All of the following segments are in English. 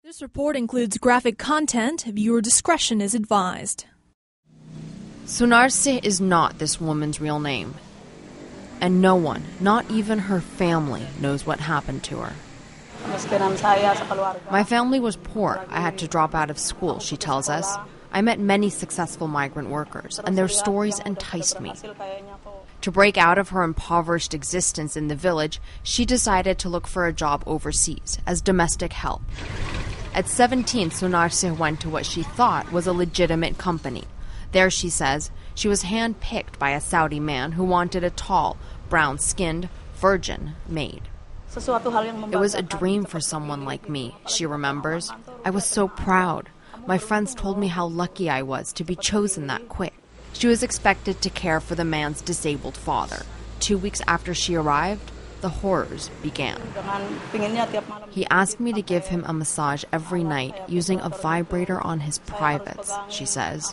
This report includes graphic content. Viewer discretion is advised. Sunarse is not this woman's real name. And no one, not even her family, knows what happened to her. My family was poor. I had to drop out of school, she tells us. I met many successful migrant workers, and their stories enticed me. To break out of her impoverished existence in the village, she decided to look for a job overseas as domestic help. At 17, Sunarse went to what she thought was a legitimate company. There, she says, she was hand-picked by a Saudi man who wanted a tall, brown-skinned, virgin maid. It was a dream for someone like me, she remembers. I was so proud. My friends told me how lucky I was to be chosen that quick. She was expected to care for the man's disabled father. 2 weeks after she arrived, the horrors began. He asked me to give him a massage every night using a vibrator on his privates, she says.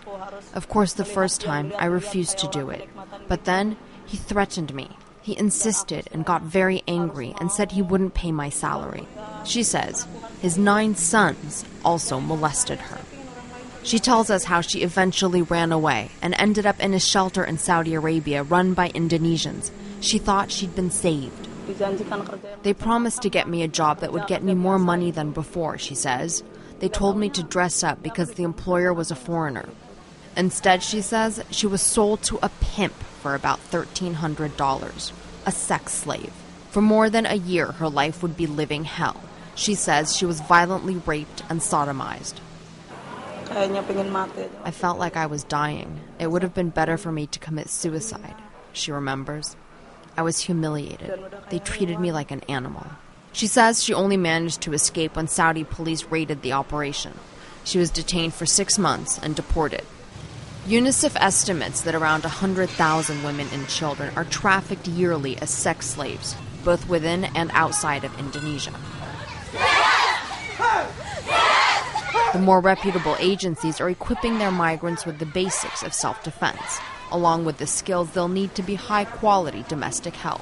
Of course, the first time, I refused to do it. But then, he threatened me. He insisted and got very angry and said he wouldn't pay my salary. She says his 9 sons also molested her. She tells us how she eventually ran away and ended up in a shelter in Saudi Arabia run by Indonesians. She thought she'd been saved. They promised to get me a job that would get me more money than before, she says. They told me to dress up because the employer was a foreigner. Instead, she says, she was sold to a pimp for about $1,300, a sex slave. For more than a year, her life would be living hell. She says she was violently raped and sodomized. I felt like I was dying. It would have been better for me to commit suicide, she remembers. I was humiliated. They treated me like an animal. She says she only managed to escape when Saudi police raided the operation. She was detained for 6 months and deported. UNICEF estimates that around 100,000 women and children are trafficked yearly as sex slaves, both within and outside of Indonesia. The more reputable agencies are equipping their migrants with the basics of self-defense, along with the skills they'll need to be high-quality domestic help.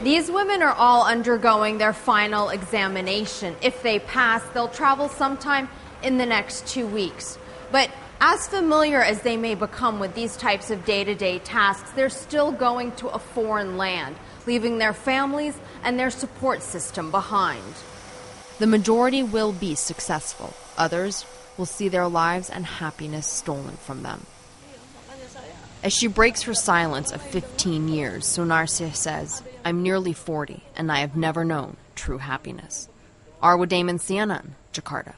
These women are all undergoing their final examination. If they pass, they'll travel sometime in the next 2 weeks. But as familiar as they may become with these types of day-to-day tasks, they're still going to a foreign land, leaving their families and their support system behind. The majority will be successful. Others will see their lives and happiness stolen from them. As she breaks her silence of 15 years, Sunarse says, I'm nearly 40 and I have never known true happiness. Arwa Damon, CNN, Jakarta.